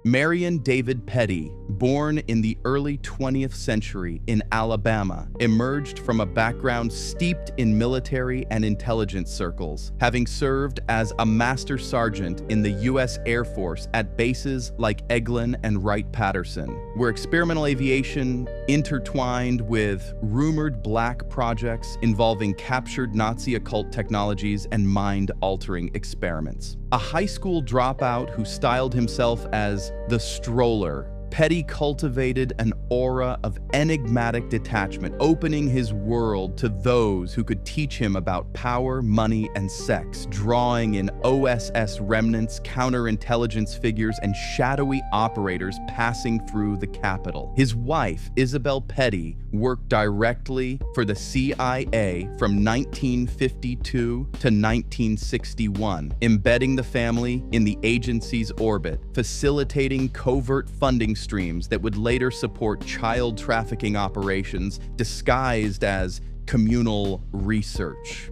Marion David Pettie, born in the early 20th century in Alabama, emerged from a background steeped in military and intelligence circles, having served as a master sergeant in the U.S. Air Force at bases like Eglin and Wright-Patterson, where experimental aviation intertwined with rumored black projects involving captured Nazi occult technologies and mind-altering experiments. A high school dropout who styled himself as the stroller, Pettie cultivated an aura of enigmatic detachment, opening his world to those who could teach him about power, money, and sex, drawing in OSS remnants, counterintelligence figures, and shadowy operators passing through the Capitol. His wife, Isabel Pettie, worked directly for the CIA from 1952 to 1961, embedding the family in the agency's orbit, facilitating covert funding streams that would later support child trafficking operations disguised as communal research.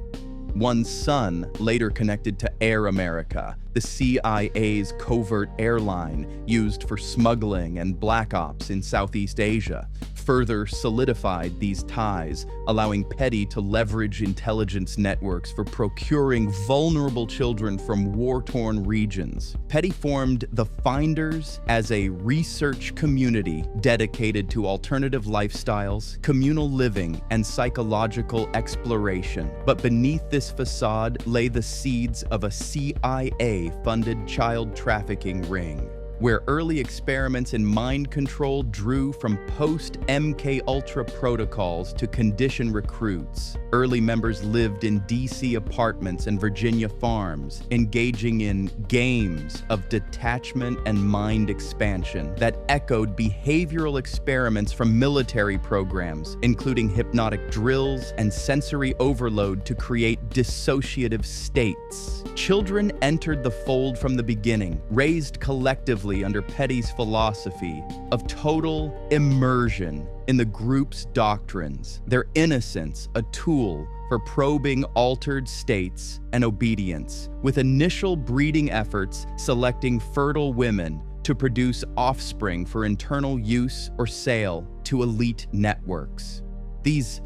One son later connected to Air America, the CIA's covert airline used for smuggling and black ops in Southeast Asia, further solidified these ties, allowing Pettie to leverage intelligence networks for procuring vulnerable children from war-torn regions. Pettie formed the Finders as a research community dedicated to alternative lifestyles, communal living, and psychological exploration. But beneath this facade lay the seeds of a CIA-funded child trafficking ring, where early experiments in mind control drew from post-MK Ultra protocols to condition recruits. Early members lived in DC apartments and Virginia farms, engaging in games of detachment and mind expansion that echoed behavioral experiments from military programs, including hypnotic drills and sensory overload to create dissociative states. Children entered the fold from the beginning, raised collectively under Pettie's philosophy of total immersion in the group's doctrines, their innocence a tool for probing altered states and obedience, with initial breeding efforts selecting fertile women to produce offspring for internal use or sale to elite networks. These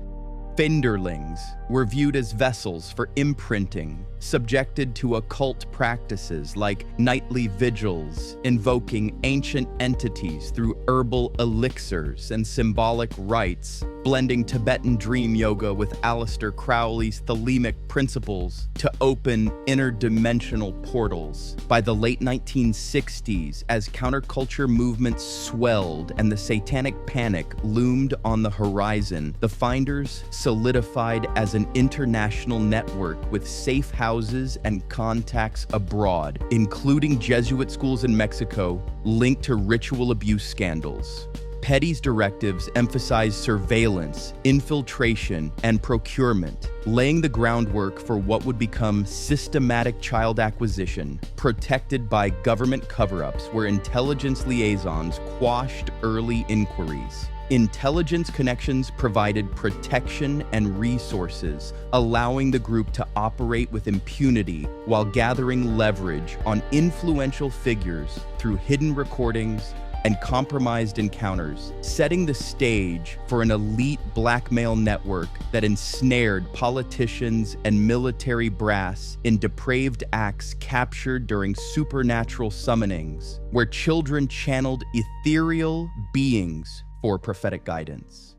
Finderlings were viewed as vessels for imprinting, subjected to occult practices like nightly vigils, invoking ancient entities through herbal elixirs and symbolic rites, blending Tibetan dream yoga with Aleister Crowley's thelemic principles to open interdimensional portals. By the late 1960s, as counterculture movements swelled and the satanic panic loomed on the horizon, the Finders solidified as an international network with safe houses and contacts abroad, including Jesuit schools in Mexico linked to ritual abuse scandals. Pettie's directives emphasized surveillance, infiltration, and procurement, laying the groundwork for what would become systematic child acquisition, protected by government cover-ups where intelligence liaisons quashed early inquiries. Intelligence connections provided protection and resources, allowing the group to operate with impunity while gathering leverage on influential figures through hidden recordings and compromised encounters, setting the stage for an elite blackmail network that ensnared politicians and military brass in depraved acts captured during supernatural summonings, where children channeled ethereal beings for prophetic guidance.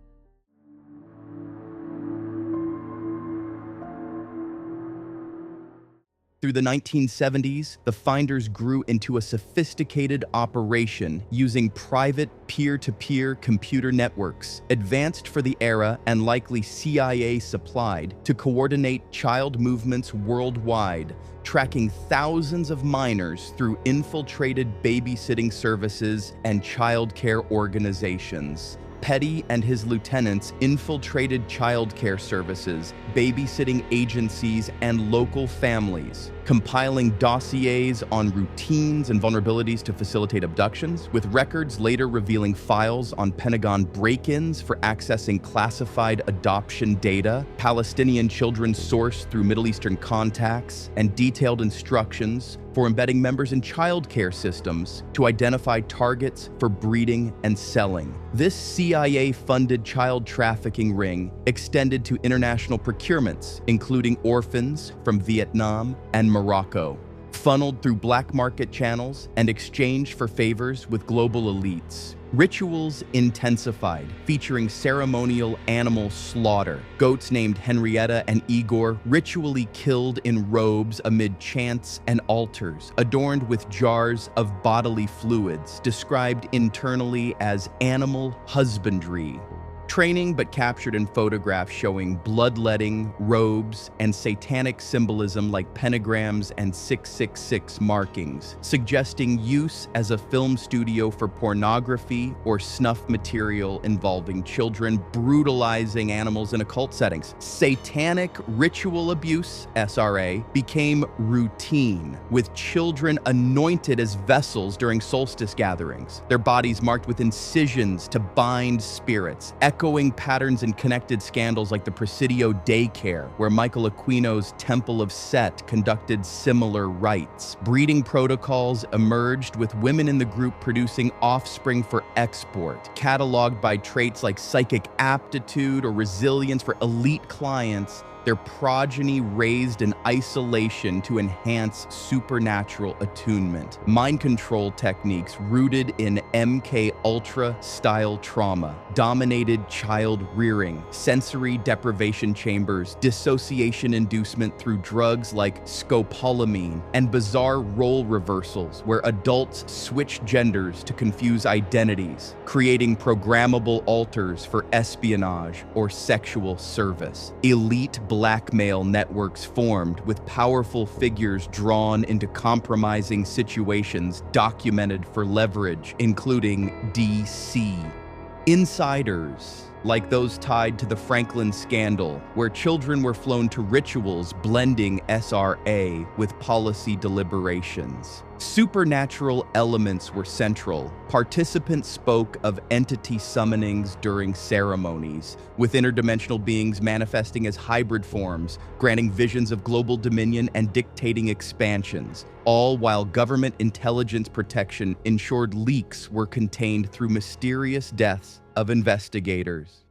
Through the 1970s, the Finders grew into a sophisticated operation using private peer-to-peer computer networks, advanced for the era and likely CIA-supplied, to coordinate child movements worldwide, tracking thousands of minors through infiltrated babysitting services and childcare organizations. Pettie and his lieutenants infiltrated childcare services, babysitting agencies, and local families, compiling dossiers on routines and vulnerabilities to facilitate abductions, with records later revealing files on Pentagon break-ins for accessing classified adoption data, Palestinian children sourced through Middle Eastern contacts, and detailed instructions for embedding members in childcare systems to identify targets for breeding and selling. This CIA-funded child trafficking ring extended to international procurements, including orphans from Vietnam and Morocco, funneled through black market channels and exchanged for favors with global elites. Rituals intensified, featuring ceremonial animal slaughter. Goats named Henrietta and Igor ritually killed in robes amid chants and altars, adorned with jars of bodily fluids, described internally as animal husbandry. Training but captured in photographs showing bloodletting, robes, and satanic symbolism like pentagrams and 666 markings, suggesting use as a film studio for pornography or snuff material involving children, brutalizing animals in occult settings. Satanic ritual abuse, SRA, became routine, with children anointed as vessels during solstice gatherings, their bodies marked with incisions to bind spirits, echoing patterns in connected scandals like the Presidio Daycare, where Michael Aquino's Temple of Set conducted similar rites. Breeding protocols emerged, with women in the group producing offspring for export, cataloged by traits like psychic aptitude or resilience for elite clients. Their progeny raised in isolation to enhance supernatural attunement. Mind control techniques rooted in MK Ultra style trauma dominated child rearing, sensory deprivation chambers, dissociation inducement through drugs like scopolamine, and bizarre role reversals where adults switch genders to confuse identities, creating programmable alters for espionage or sexual service. Elite blackmail networks formed, with powerful figures drawn into compromising situations documented for leverage, including DC. Insiders, like those tied to the Franklin scandal, where children were flown to rituals blending SRA with policy deliberations. Supernatural elements were central. Participants spoke of entity summonings during ceremonies, with interdimensional beings manifesting as hybrid forms, granting visions of global dominion and dictating expansions, all while government intelligence protection ensured leaks were contained through mysterious deaths of investigators.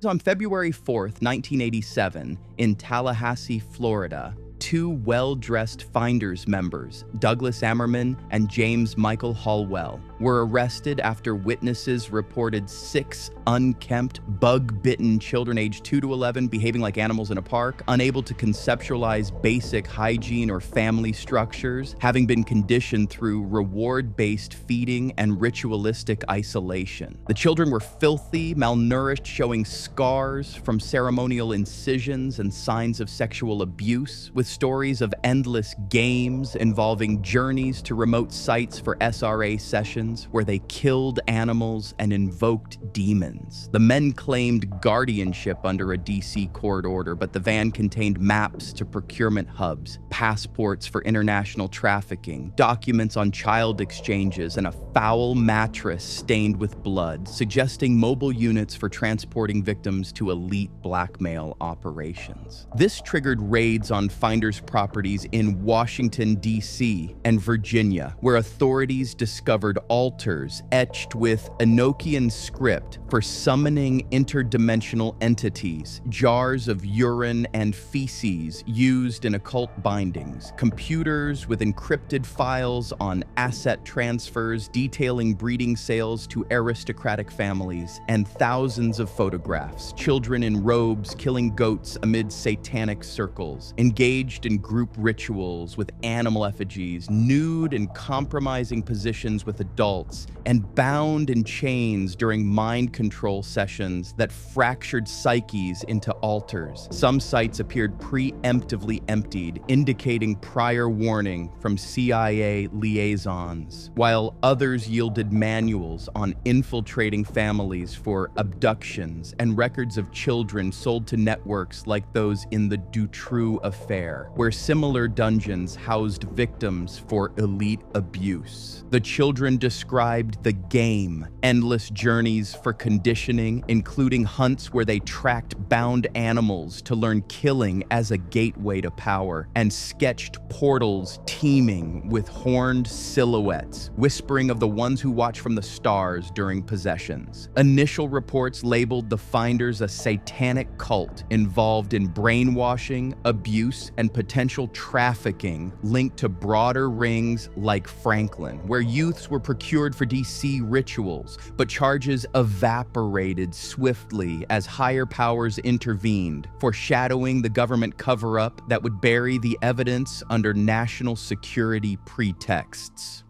On February 4th, 1987, in Tallahassee, Florida, two well-dressed Finders members, Douglas Ammerman and James Michael Hallwell, were arrested after witnesses reported 6 unkempt, bug-bitten children aged 2 to 11 behaving like animals in a park, unable to conceptualize basic hygiene or family structures, having been conditioned through reward-based feeding and ritualistic isolation. The children were filthy, malnourished, showing scars from ceremonial incisions and signs of sexual abuse, with stories of endless games involving journeys to remote sites for SRA sessions where they killed animals and invoked demons. The men claimed guardianship under a DC court order, but the van contained maps to procurement hubs, passports for international trafficking, documents on child exchanges, and a foul mattress stained with blood, suggesting mobile units for transporting victims to elite blackmail operations. This triggered raids on Finders properties in Washington, D.C. and Virginia, where authorities discovered altars etched with Enochian script for summoning interdimensional entities, jars of urine and feces used in occult bindings, computers with encrypted files on asset transfers detailing breeding sales to aristocratic families, and thousands of photographs, children in robes killing goats amid satanic circles, engaged in group rituals with animal effigies, nude and compromising positions with adults adults and bound in chains during mind control sessions that fractured psyches into altars. Some sites appeared preemptively emptied, indicating prior warning from CIA liaisons, while others yielded manuals on infiltrating families for abductions and records of children sold to networks like those in the Dutroux affair, where similar dungeons housed victims for elite abuse. The children described the game, endless journeys for conditioning, including hunts where they tracked bound animals to learn killing as a gateway to power, and sketched portals teeming with horned silhouettes, whispering of the ones who watch from the stars during possessions. Initial reports labeled the finders a satanic cult involved in brainwashing, abuse, and potential trafficking linked to broader rings like Franklin, where youths were procured for DC rituals, but charges evaporated swiftly as higher powers intervened, foreshadowing the government cover-up that would bury the evidence under national security pretexts.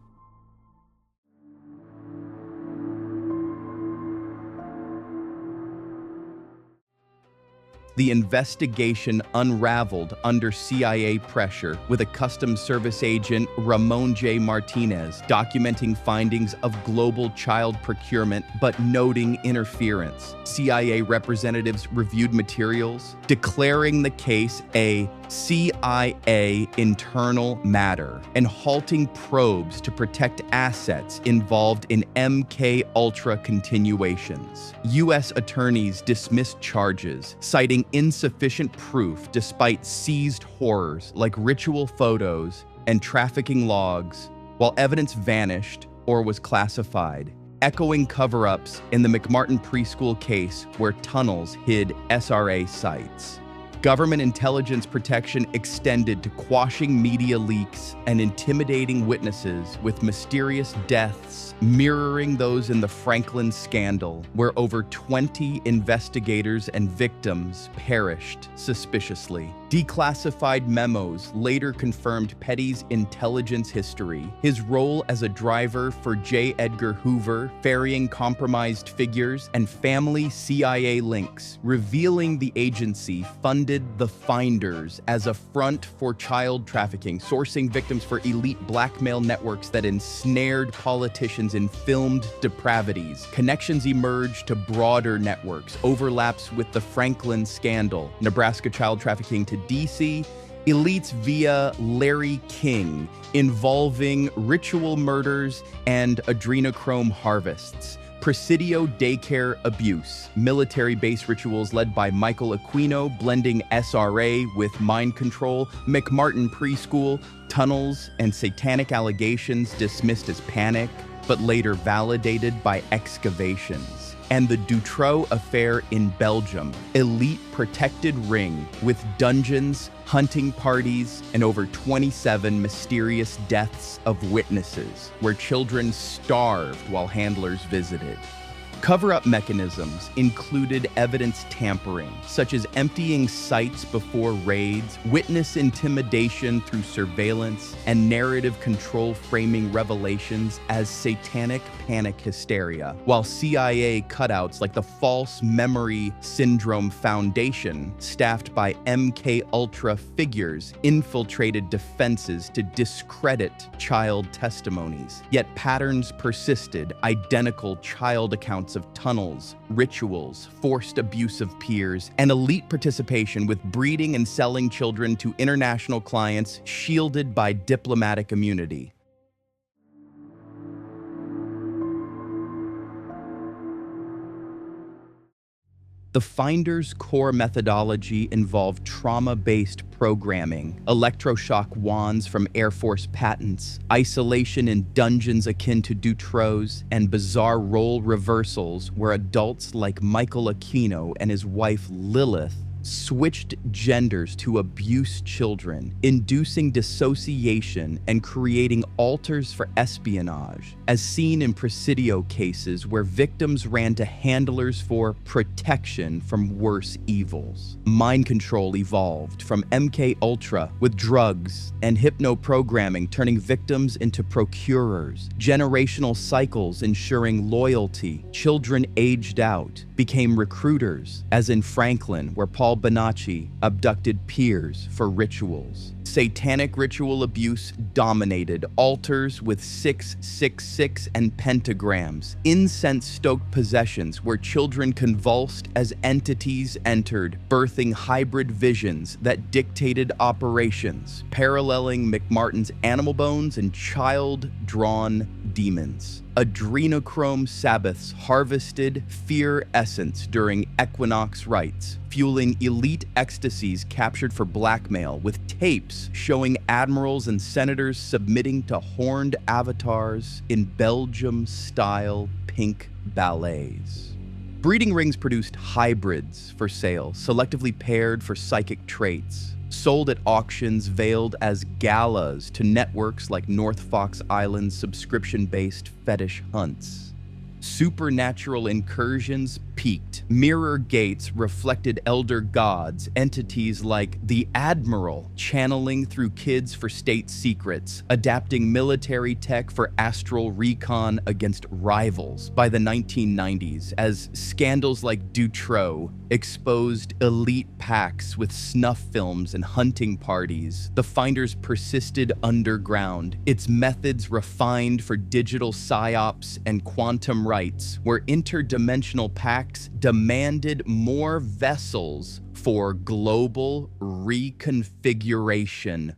The investigation unraveled under CIA pressure, with a Customs Service agent, Ramon J. Martinez, documenting findings of global child procurement but noting interference. CIA representatives reviewed materials, declaring the case a CIA internal matter and halting probes to protect assets involved in MK Ultra continuations. U.S. attorneys dismissed charges, citing insufficient proof despite seized horrors like ritual photos and trafficking logs, while evidence vanished or was classified, echoing cover-ups in the McMartin preschool case where tunnels hid SRA sites. Government intelligence protection extended to quashing media leaks and intimidating witnesses, with mysterious deaths mirroring those in the Franklin scandal, where over 20 investigators and victims perished suspiciously. Declassified memos later confirmed Pettie's intelligence history, his role as a driver for J. Edgar Hoover, ferrying compromised figures, and family CIA links, revealing the agency funded the Finders as a front for child trafficking, sourcing victims for elite blackmail networks that ensnared politicians in filmed depravities. Connections emerged to broader networks, overlaps with the Franklin scandal, Nebraska child trafficking to DC, elites via Larry King, involving ritual murders and adrenochrome harvests. Presidio daycare abuse, military base rituals led by Michael Aquino, blending SRA with mind control, McMartin preschool, tunnels, and satanic allegations dismissed as panic, but later validated by excavations. And the Dutroux affair in Belgium, elite protected ring with dungeons, hunting parties, and over 27 mysterious deaths of witnesses, where children starved while handlers visited. Cover-up mechanisms included evidence tampering, such as emptying sites before raids, witness intimidation through surveillance, and narrative control framing revelations as satanic panic hysteria, while CIA cutouts like the False Memory Syndrome Foundation, staffed by MK Ultra figures, infiltrated defenses to discredit child testimonies. Yet patterns persisted, identical child accounts of tunnels, rituals, forced abuse of peers, and elite participation with breeding and selling children to international clients shielded by diplomatic immunity. The Finders' core methodology involved trauma-based programming, electroshock wands from Air Force patents, isolation in dungeons akin to Dutroux's, and bizarre role reversals where adults like Michael Aquino and his wife Lilith switched genders to abuse children, inducing dissociation and creating altars for espionage, as seen in Presidio cases where victims ran to handlers for protection from worse evils. Mind control evolved from MK Ultra, with drugs and hypno-programming turning victims into procurers. Generational cycles ensuring loyalty. Children aged out became recruiters, as in Franklin, where Paul Bonacci abducted peers for rituals. Satanic ritual abuse dominated altars with 666 and pentagrams, incense-stoked possessions where children convulsed as entities entered, birthing hybrid visions that dictated operations, paralleling McMartin's Animal Bones and child-drawn demons. Adrenochrome Sabbaths harvested fear essence during equinox rites, fueling elite ecstasies captured for blackmail, with tapes showing admirals and senators submitting to horned avatars in Belgium-style pink ballets. Breeding rings produced hybrids for sale, selectively paired for psychic traits, sold at auctions veiled as galas to networks like North Fox Island's subscription-based fetish hunts. Supernatural incursions peaked. Mirror gates reflected elder gods, entities like the Admiral channeling through kids for state secrets, adapting military tech for astral recon against rivals by the 1990s, as scandals like Dutroux exposed elite packs with snuff films and hunting parties. The Finders persisted underground, its methods refined for digital psyops and quantum rights, where interdimensional pacts demanded more vessels for global reconfiguration.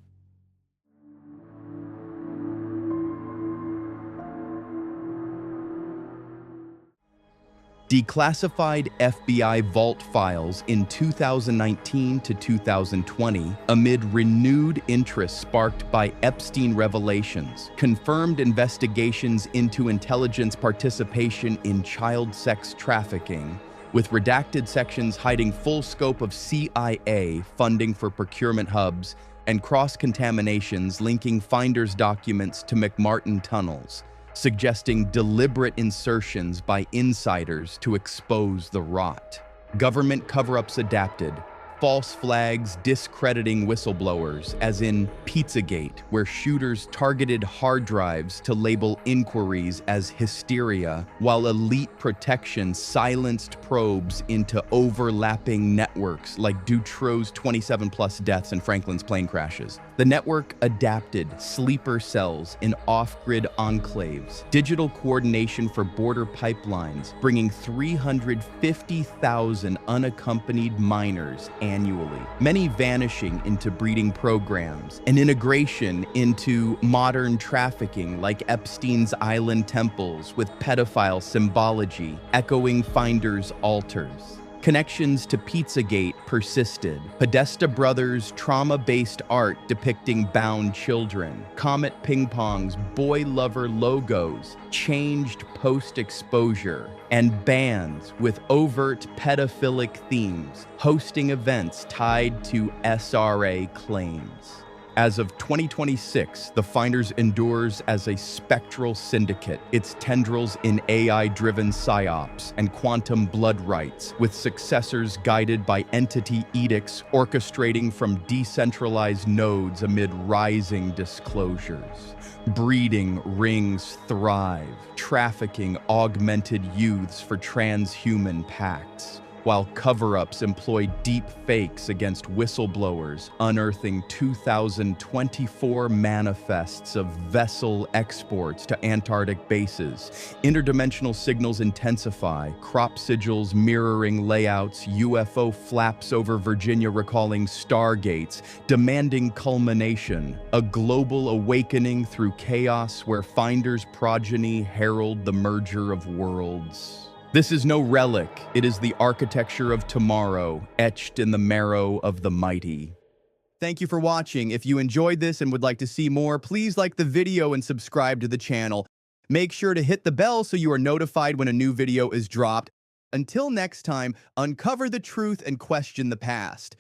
Declassified FBI vault files in 2019 to 2020, amid renewed interest sparked by Epstein revelations, confirmed investigations into intelligence participation in child sex trafficking, with redacted sections hiding full scope of CIA funding for procurement hubs and cross-contaminations linking Finders documents to McMartin tunnels, suggesting deliberate insertions by insiders to expose the rot. Government cover-ups adapted, false flags discrediting whistleblowers, as in Pizzagate, where shooters targeted hard drives to label inquiries as hysteria, while elite protection silenced probes into overlapping networks like Dutroux's 27+ deaths and Franklin's plane crashes. The network adapted sleeper cells in off-grid enclaves, digital coordination for border pipelines, bringing 350,000 unaccompanied minors annually, many vanishing into breeding programs, an integration into modern trafficking like Epstein's Island temples with pedophile symbology echoing Finders' altars. Connections to Pizzagate persisted. Podesta Brothers' trauma-based art depicting bound children. Comet Ping Pong's boy lover logos changed post-exposure. And bands with overt pedophilic themes hosting events tied to SRA claims. As of 2026, the Finders endures as a spectral syndicate, its tendrils in AI-driven psyops and quantum blood rights, with successors guided by entity edicts orchestrating from decentralized nodes amid rising disclosures. Breeding rings thrive, trafficking augmented youths for transhuman pacts, while cover-ups employ deep fakes against whistleblowers, unearthing 2024 manifests of vessel exports to Antarctic bases. Interdimensional signals intensify, crop sigils mirroring layouts, UFO flaps over Virginia recalling stargates, demanding culmination, a global awakening through chaos where Finders' progeny herald the merger of worlds. This is no relic, it is the architecture of tomorrow, etched in the marrow of the mighty. Thank you for watching. If you enjoyed this and would like to see more, please like the video and subscribe to the channel. Make sure to hit the bell so you are notified when a new video is dropped. Until next time, uncover the truth and question the past.